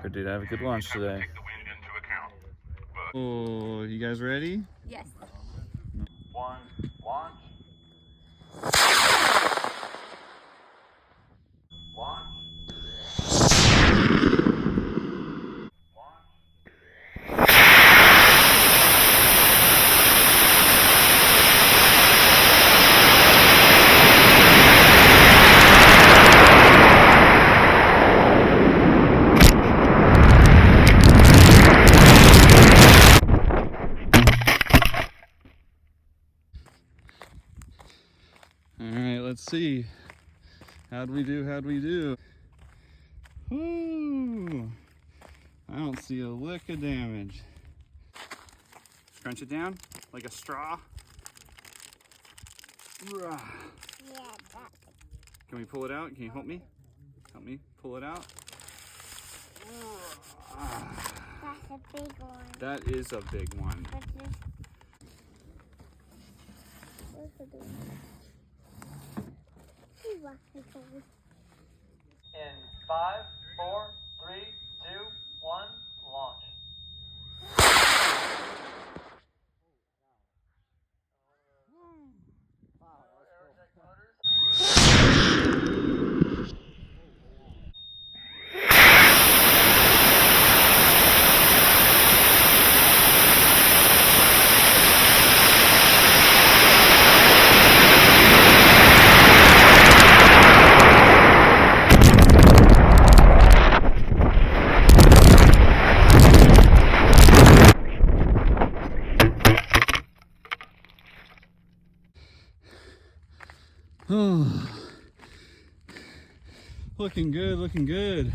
Or did I have a good launch today? Oh, you guys ready? Yes. One, launch. Launch. All right, let's see. How'd we do? Ooh, I don't see a lick of damage. Crunch it down like a straw. Yeah, Can we pull it out? Can you help me? Help me pull it out. that's a big one. That is a big one. In 5, 4, 3, 2, 1, launch. Looking good, looking good.